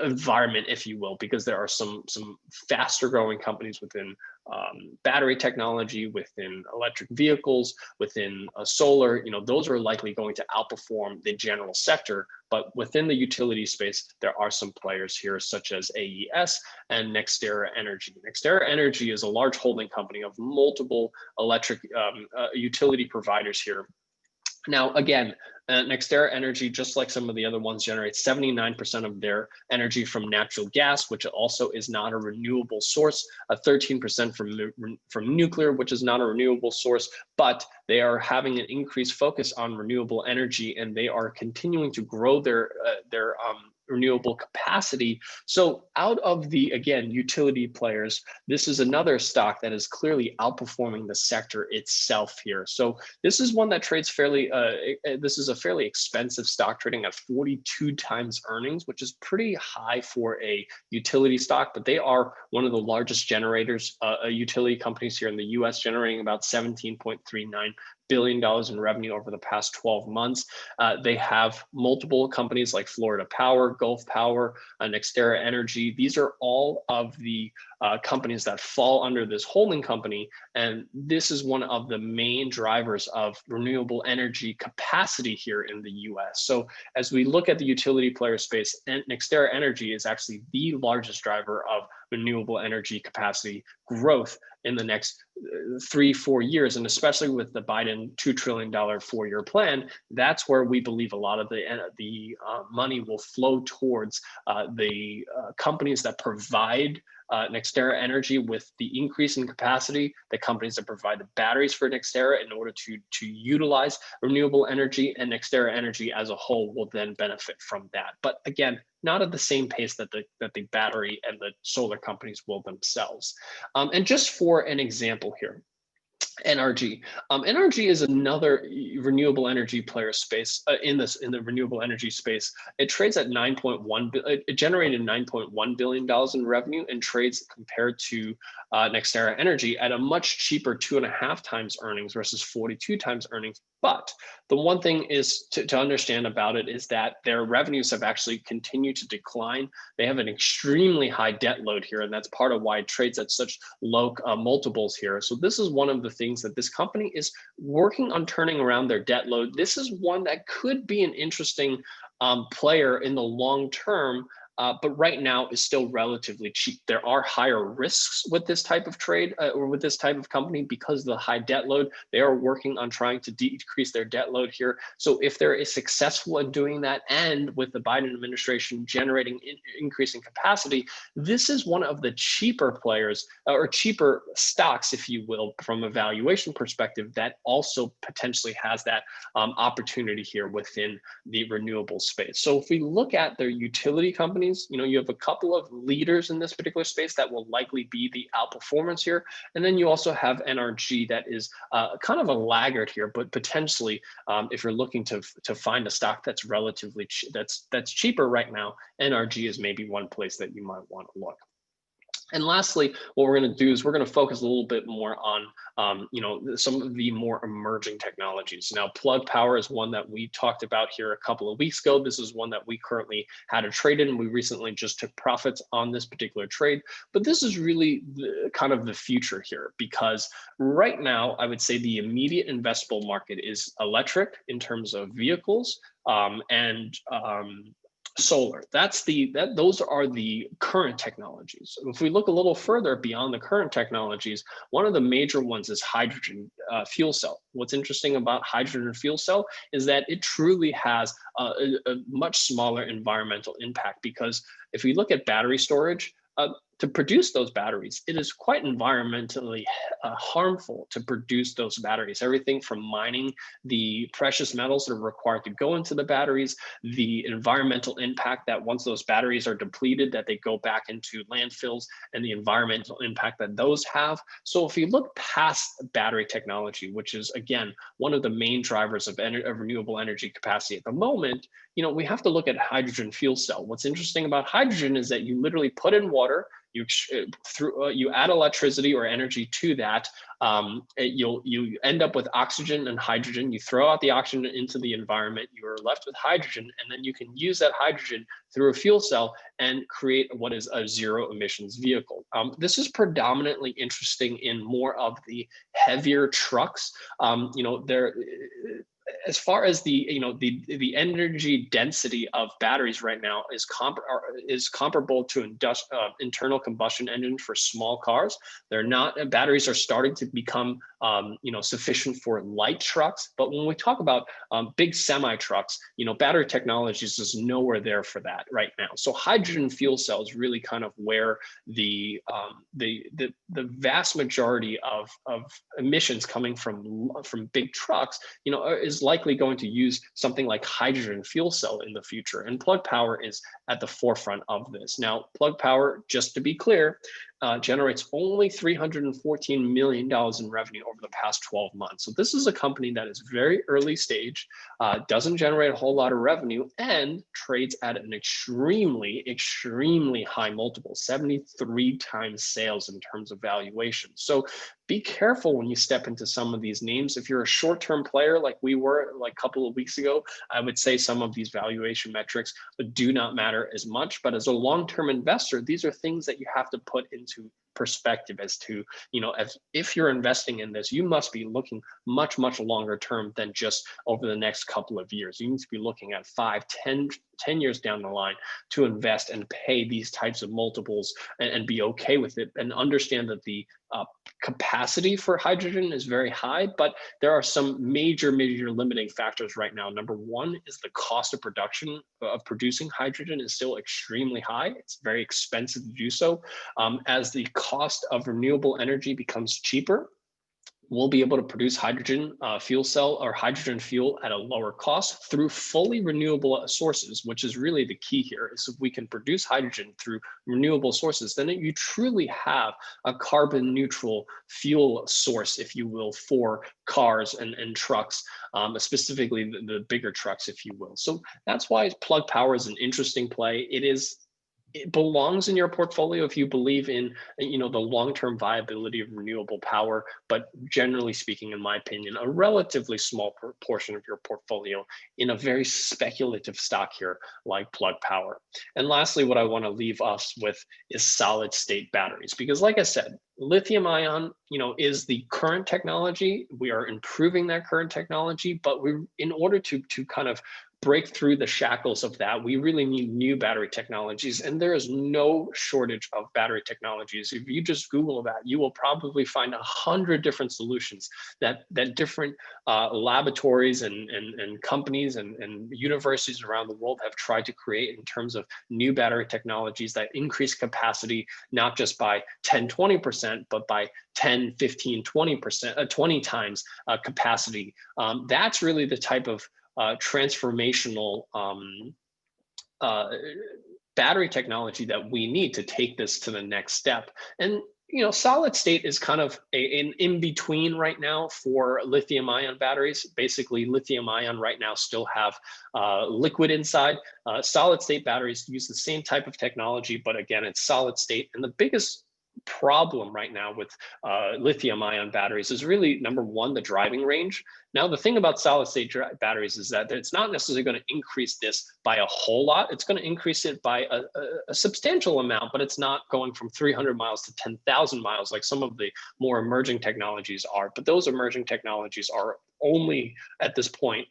environment, if you will, because there are some faster growing companies within battery technology, within electric vehicles, within solar. Those are likely going to outperform the general sector. But within the utility space, there are some players here such as AES and NextEra Energy. NextEra Energy is a large holding company of multiple electric utility providers here. Now, again, NextEra Energy, just like some of the other ones, generates 79% of their energy from natural gas, which also is not a renewable source, 13% from nuclear, which is not a renewable source, but they are having an increased focus on renewable energy, and they are continuing to grow their renewable capacity. So out of the, again, utility players, this is another stock that is clearly outperforming the sector itself here. So this is one that trades fairly, this is a fairly expensive stock, trading at 42 times earnings, which is pretty high for a utility stock, but they are one of the largest generators, utility companies here in the US, generating about $17.39 billion in revenue over the past 12 months. They have multiple companies like Florida Power, Gulf Power, NextEra Energy. These are all of the companies that fall under this holding company. And this is one of the main drivers of renewable energy capacity here in the US. So as we look at the utility player space, NextEra Energy is actually the largest driver of renewable energy capacity growth in the next 3-4 years, and especially with the Biden $2 trillion 4-year plan, that's where we believe a lot of the money will flow towards the companies that provide NextEra Energy with the increase in capacity, the companies that provide the batteries for NextEra in order to utilize renewable energy, and NextEra Energy as a whole will then benefit from that. But again, not at the same pace that the battery and the solar companies will themselves. And just for an example here, NRG. NRG is another renewable energy player space in the renewable energy space. It trades at 9.1. It generated $9.1 billion in revenue and trades compared to NextEra Energy at a much cheaper 2.5 times earnings versus 42 times earnings. But the one thing is to understand about it is that their revenues have actually continued to decline. They have an extremely high debt load here, and that's part of why it trades at such low multiples here. So this is one of the things that this company is working on turning around their debt load. This is one that could be an interesting player in the long term. But right now is still relatively cheap. There are higher risks with this type of trade or with this type of company because of the high debt load. They are working on trying to decrease their debt load here. So if they're successful in doing that, and with the Biden administration generating increasing capacity, this is one of the cheaper players or cheaper stocks, if you will, from a valuation perspective, that also potentially has that opportunity here within the renewable space. So if we look at their utility companies, you have a couple of leaders in this particular space that will likely be the outperformance here. And then you also have NRG that is kind of a laggard here, but potentially if you're looking to find a stock that's relatively that's cheaper right now, NRG is maybe one place that you might want to look. And lastly, what we're going to do is we're going to focus a little bit more on, some of the more emerging technologies. Now, Plug Power is one that we talked about here a couple of weeks ago. This is one that we currently had a trade in. We recently just took profits on this particular trade. But this is really kind of the future here, because right now, I would say the immediate investable market is electric in terms of vehicles and solar. Those are the current technologies. If we look a little further beyond the current technologies, one of the major ones is hydrogen fuel cell. What's interesting about hydrogen fuel cell is that it truly has a much smaller environmental impact, because if we look at battery storage, to produce those batteries, it is quite environmentally harmful to produce those batteries. Everything from mining the precious metals that are required to go into the batteries, the environmental impact that once those batteries are depleted, that they go back into landfills, and the environmental impact that those have. So if you look past battery technology, which is, again, one of the main drivers of renewable energy capacity at the moment, we have to look at hydrogen fuel cell. What's interesting about hydrogen is that you literally put in water, you add electricity or energy to that. You end up with oxygen and hydrogen. You throw out the oxygen into the environment. You are left with hydrogen, and then you can use that hydrogen through a fuel cell and create what is a zero emissions vehicle. This is predominantly interesting in more of the heavier trucks. As far as the energy density of batteries right now is comparable to internal combustion engines for small cars. They're not. Batteries are starting to become sufficient for light trucks. But when we talk about big semi trucks, battery technologies is nowhere there for that right now. So hydrogen fuel cell is really kind of where the vast majority of emissions coming from big trucks, is likely going to use something like hydrogen fuel cell in the future. And Plug Power is at the forefront of this. Now, Plug Power, just to be clear, generates only $314 million in revenue over the past 12 months. So this is a company that is very early stage, doesn't generate a whole lot of revenue, and trades at an extremely high multiple, 73 times sales in terms of valuation. So be careful when you step into some of these names. If you're a short-term player like we were like a couple of weeks ago, I would say some of these valuation metrics do not matter as much. But as a long-term investor, these are things that you have to put into perspective as to, if you're investing in this, you must be looking much longer term than just over the next couple of years. You need to be looking at 5, 10 years down the line to invest and pay these types of multiples and be okay with it, and understand that the capacity for hydrogen is very high, but there are some major limiting factors right now. Number one is the cost of production of producing hydrogen is still extremely high. It's very expensive to do so. As the cost of renewable energy becomes cheaper, we'll be able to produce hydrogen fuel cell or hydrogen fuel at a lower cost through fully renewable sources, which is really the key here. Is if we can produce hydrogen through renewable sources, then you truly have a carbon neutral fuel source, if you will, for cars and trucks, specifically the bigger trucks, if you will. So that's why Plug Power is an interesting play. It belongs in your portfolio if you believe in, the long-term viability of renewable power, but generally speaking, in my opinion, a relatively small portion of your portfolio in a very speculative stock here like Plug Power. And lastly, what I want to leave us with is solid state batteries, because like I said, lithium ion, is the current technology. We are improving that current technology, but in order to kind of break through the shackles of that, we really need new battery technologies, and there is no shortage of battery technologies. If you just Google that, you will probably find 100 different solutions that different laboratories and companies and universities around the world have tried to create in terms of new battery technologies that increase capacity, not just by 10-20%, but by 10, 15, 20%, 20 times capacity. That's really the type of transformational battery technology that we need to take this to the next step. And solid state is kind of an in-between right now for lithium ion batteries. Basically, lithium ion right now still have liquid inside. Solid state batteries use the same type of technology, but again, it's solid state. And the biggest problem right now with lithium ion batteries is really, number one, the driving range. Now, the thing about solid state batteries is that it's not necessarily going to increase this by a whole lot. It's going to increase it by a substantial amount, but it's not going from 300 miles to 10,000 miles like some of the more emerging technologies are. But those emerging technologies are only at this point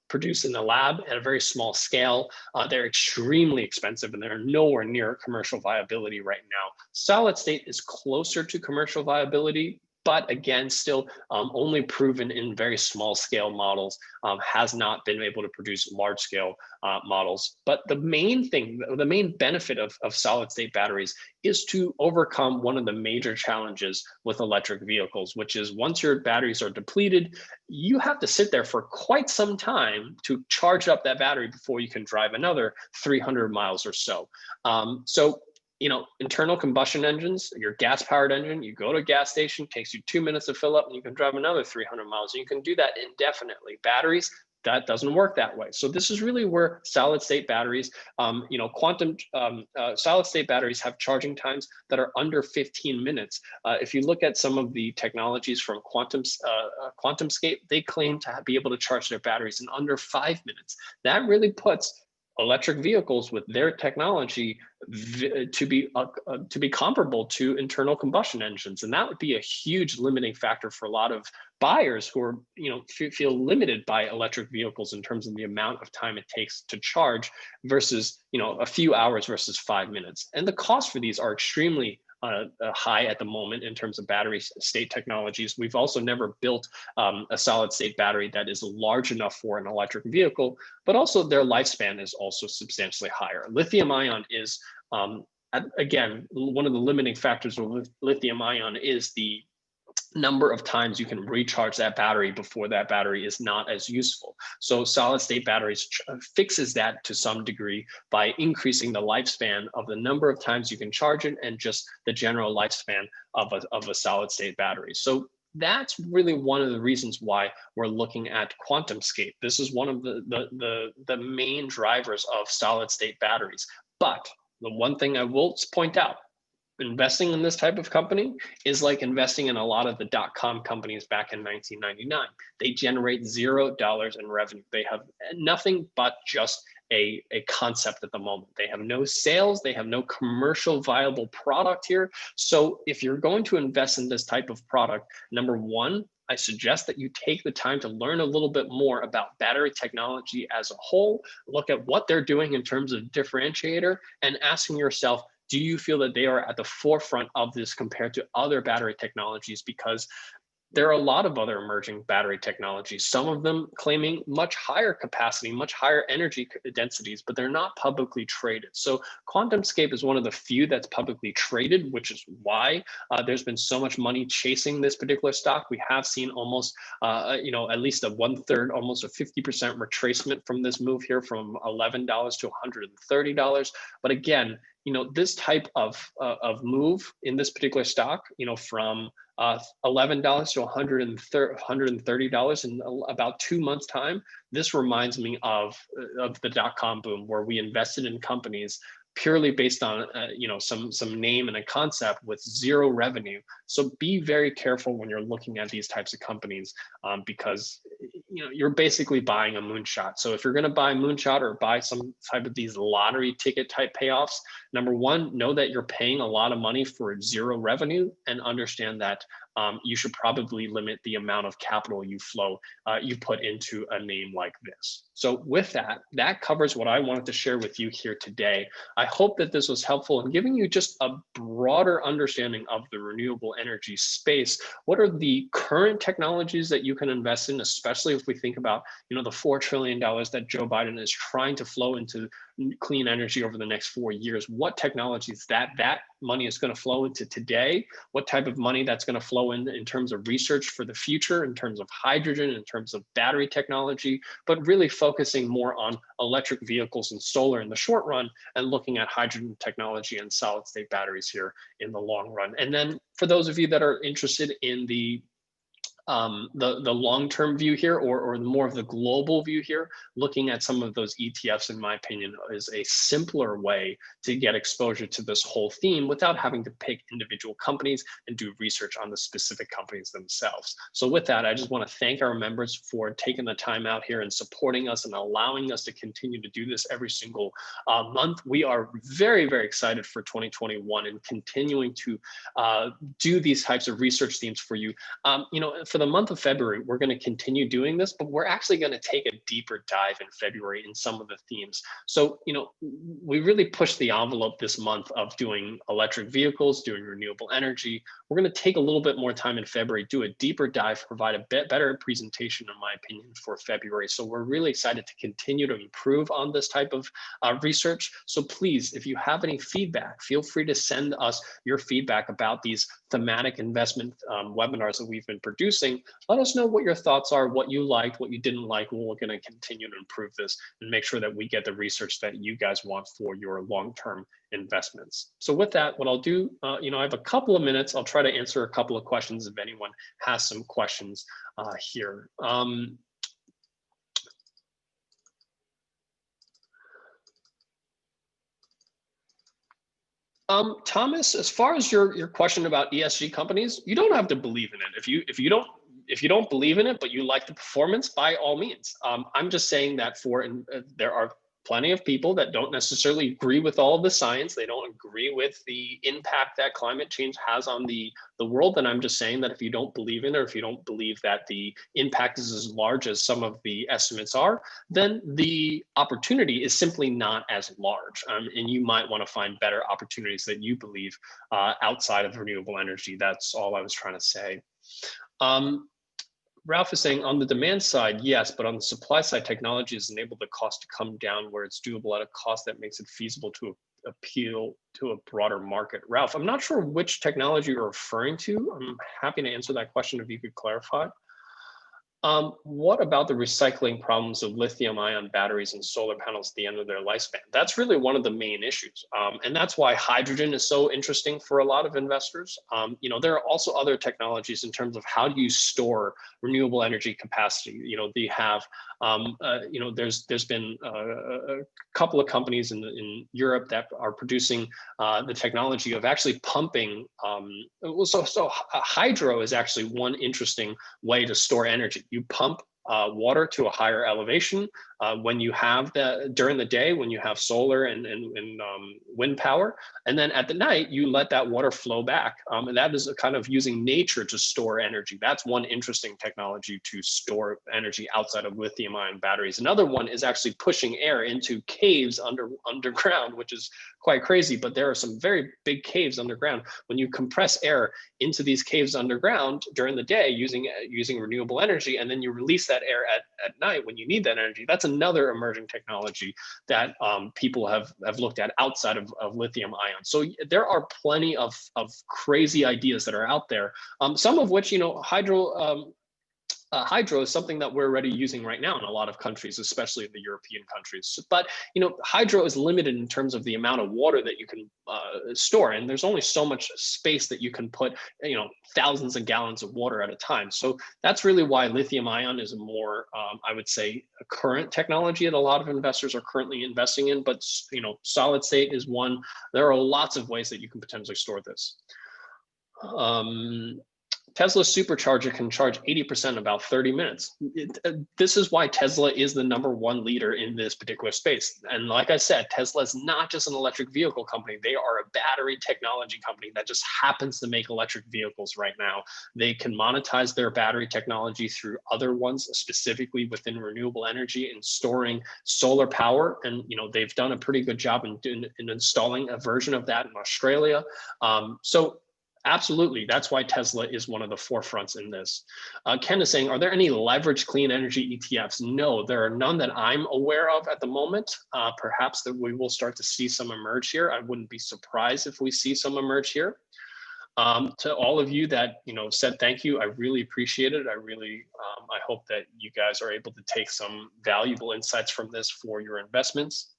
produced in the lab at a very small scale. They're extremely expensive and they're nowhere near commercial viability right now. Solid state is closer to commercial viability, but again, still only proven in very small scale models, has not been able to produce large scale models. But the main thing, the main benefit of solid state batteries is to overcome one of the major challenges with electric vehicles, which is once your batteries are depleted, you have to sit there for quite some time to charge up that battery before you can drive another 300 miles or so. Internal combustion engines, your gas powered engine, you go to a gas station, takes you 2 minutes to fill up and you can drive another 300 miles. And you can do that indefinitely. Batteries, that doesn't work that way. So this is really where solid state batteries, solid state batteries have charging times that are under 15 minutes. If you look at some of the technologies from QuantumScape, they claim to be able to charge their batteries in under 5 minutes. That really puts electric vehicles with their technology to be comparable to internal combustion engines, and that would be a huge limiting factor for a lot of buyers who are feel limited by electric vehicles in terms of the amount of time it takes to charge versus a few hours versus 5 minutes. And the costs for these are extremely high at the moment in terms of battery state technologies. We've also never built a solid state battery that is large enough for an electric vehicle, but also their lifespan is also substantially higher. Lithium ion is, again, one of the limiting factors with lithium ion is the number of times you can recharge that battery before that battery is not as useful. So solid state batteries fixes that to some degree by increasing the lifespan of the number of times you can charge it and just the general lifespan of a solid state battery. So that's really one of the reasons why we're looking at QuantumScape. This is one of the main drivers of solid state batteries. But the one thing I will point out, investing in this type of company is like investing in a lot of the dot-com companies back in 1999. They generate $0 in revenue. They have nothing but just a concept at the moment. They have no sales. They have no commercial viable product here. So if you're going to invest in this type of product, number one, I suggest that you take the time to learn a little bit more about battery technology as a whole, look at what they're doing in terms of differentiator, and asking yourself, do you feel that they are at the forefront of this compared to other battery technologies? Because there are a lot of other emerging battery technologies, some of them claiming much higher capacity, much higher energy densities, but they're not publicly traded. So QuantumScape is one of the few that's publicly traded, which is why there's been so much money chasing this particular stock. We have seen almost, at least a 1/3, almost a 50% retracement from this move here from $11 to $130. But again, this type of move in this particular stock, from $11 to $130 in about 2 months' time. This reminds me of the dot-com boom, where we invested in companies purely based on some name and a concept with zero revenue. So be very careful when you're looking at these types of companies, because you're basically buying a moonshot. So if you're going to buy a moonshot or buy some type of these lottery ticket type payoffs, number one, know that you're paying a lot of money for zero revenue, and understand that you should probably limit the amount of capital you put into a name like this. So with that covers what I wanted to share with you here today. I hope that this was helpful in giving you just a broader understanding of the renewable energy space. What are the current technologies that you can invest in, especially if we think about, the $4 trillion that Joe Biden is trying to flow into clean energy over the next 4 years? What technologies that money is going to flow into today? What type of money that's going to flow in terms of research for the future, in terms of hydrogen, in terms of battery technology, but really focusing more on electric vehicles and solar in the short run, and looking at hydrogen technology and solid state batteries here in the long run. And then for those of you that are interested in the long-term view here, or more of the global view here, looking at some of those ETFs, in my opinion, is a simpler way to get exposure to this whole theme without having to pick individual companies and do research on the specific companies themselves. So with that, I just want to thank our members for taking the time out here and supporting us and allowing us to continue to do this every single month. We are very, very excited for 2021 and continuing to do these types of research themes for you. For the month of February, we're going to continue doing this, but we're actually going to take a deeper dive in February in some of the themes. So, we really pushed the envelope this month of doing electric vehicles, doing renewable energy. We're going to take a little bit more time in February, do a deeper dive, provide a bit better presentation, in my opinion, for February. So we're really excited to continue to improve on this type of research. So please, if you have any feedback, feel free to send us your feedback about these thematic investment webinars that we've been producing. Let us know what your thoughts are, what you liked, what you didn't like. We're going to continue to improve this and make sure that we get the research that you guys want for your long-term investments. So with that, what I'll do, I have a couple of minutes. I'll try to answer a couple of questions if anyone has some questions here. Thomas, as far as your question about ESG companies, you don't have to believe in it. If you don't believe in it, but you like the performance, by all means. I'm just saying that there are plenty of people that don't necessarily agree with all of the science. They don't agree with the impact that climate change has on the world. And I'm just saying that if you don't believe in it, or if you don't believe that the impact is as large as some of the estimates are, then the opportunity is simply not as large. And you might want to find better opportunities that you believe outside of renewable energy. That's all I was trying to say. Ralph is saying, on the demand side, yes, but on the supply side, technology has enabled the cost to come down where it's doable at a cost that makes it feasible to appeal to a broader market. Ralph, I'm not sure which technology you're referring to. I'm happy to answer that question if you could clarify. What about the recycling problems of lithium-ion batteries and solar panels at the end of their lifespan? That's really one of the main issues. And that's why hydrogen is so interesting for a lot of investors. You know, there are also other technologies in terms of how do you store renewable energy capacity. You know, they have, you know, there's been a couple of companies in Europe that are producing the technology of actually pumping. So hydro is actually one interesting way to store energy. You pump water to a higher elevation when you have during the day, when you have solar and wind power, and then at the night you let that water flow back, and that is a kind of using nature to store energy. That's one interesting technology to store energy outside of lithium-ion batteries. Another one is actually pushing air into caves underground, which is quite crazy, but there are some very big caves underground. When you compress air into these caves underground during the day using renewable energy, and then you release that air at night when you need that energy, that's another emerging technology that people have looked at outside of lithium ion. So there are plenty of crazy ideas that are out there, some of which, you know, hydro is something that we're already using right now in a lot of countries, especially in the European countries. But, you know, hydro is limited in terms of the amount of water that you can store, and there's only so much space that you can put, you know, thousands of gallons of water at a time. So that's really why lithium ion is a more, I would say, a current technology that a lot of investors are currently investing in. But, you know, solid state is one. There are lots of ways that you can potentially store this. Tesla's supercharger can charge 80% in about 30 minutes. This is why Tesla is the #1 leader in this particular space. And like I said, Tesla is not just an electric vehicle company. They are a battery technology company that just happens to make electric vehicles right now. They can monetize their battery technology through other ones, specifically within renewable energy and storing solar power. And, you know, they've done a pretty good job in installing a version of that in Australia. So absolutely, that's why Tesla is one of the forefronts in this. Ken is saying, are there any leveraged clean energy ETFs? No, there are none that I'm aware of at the moment. Perhaps that we will start to see some emerge here. I wouldn't be surprised if we see some emerge here. To all of you that, you know, said thank you, I really appreciate it. I really, I hope that you guys are able to take some valuable insights from this for your investments.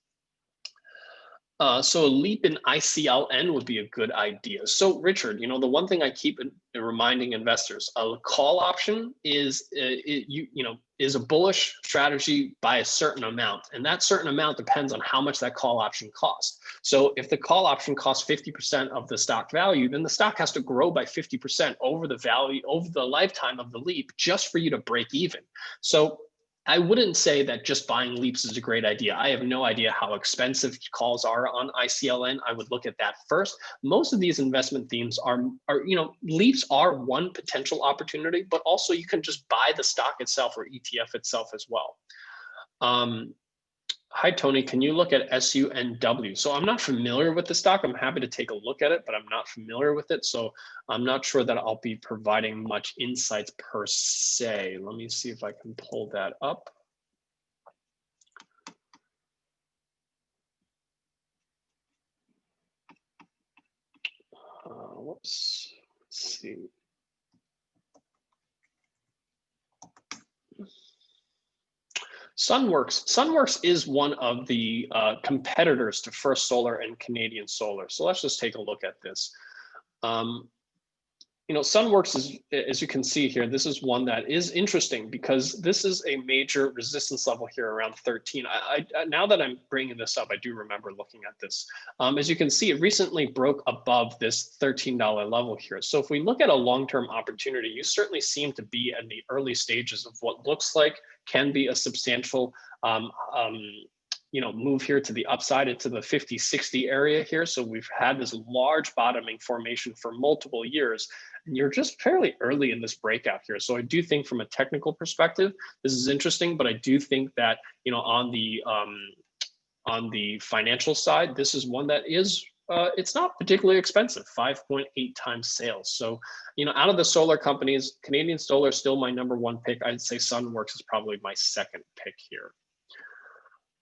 So a leap in ICLN would be a good idea. So Richard, you know, the one thing I keep reminding investors, a call option is, is a bullish strategy by a certain amount. And that certain amount depends on how much that call option costs. So if the call option costs 50% of the stock value, then the stock has to grow by 50% over the value, over the lifetime of the leap, just for you to break even. So I wouldn't say that just buying leaps is a great idea. I have no idea how expensive calls are on ICLN. I would look at that first. Most of these investment themes are, you know, leaps are one potential opportunity, but also you can just buy the stock itself or ETF itself as well. Hi, Tony, can you look at SUNW? So I'm not familiar with the stock. I'm happy to take a look at it, but I'm not familiar with it. So I'm not sure that I'll be providing much insights per se. Let me see if I can pull that up. Whoops, let's see. Sunworks is one of the competitors to First Solar and Canadian Solar. So let's just take a look at this. You know, Sunworks is, as you can see here, this is one that is interesting because this is a major resistance level here around 13. Now that I'm bringing this up, I do remember looking at this. As you can see, it recently broke above this $13 level here. So if we look at a long-term opportunity, you certainly seem to be in the early stages of what looks like can be a substantial you know, move here to the upside into the 50-60 area here. So we've had this large bottoming formation for multiple years, and you're just fairly early in this breakout here. So I do think from a technical perspective, this is interesting, but I do think that, you know, on the financial side, this is one that is, it's not particularly expensive, 5.8 times sales. So, you know, out of the solar companies, Canadian Solar is still my #1 pick. I'd say Sunworks is probably my second pick here.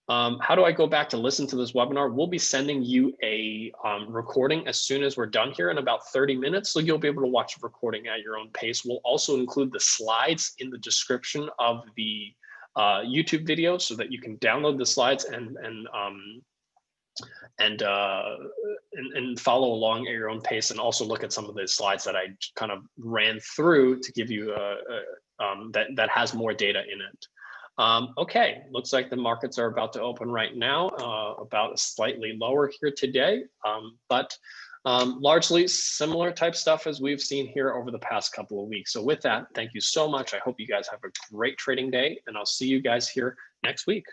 How do I go back to listen to this webinar? We'll be sending you a recording as soon as we're done here in about 30 minutes. So you'll be able to watch the recording at your own pace. We'll also include the slides in the description of the YouTube video so that you can download the slides and follow along at your own pace, and also look at some of the slides that I kind of ran through to give you that has more data in it. Okay, looks like the markets are about to open right now, about slightly lower here today, but largely similar type stuff as we've seen here over the past couple of weeks. So with that, thank you so much. I hope you guys have a great trading day, and I'll see you guys here next week.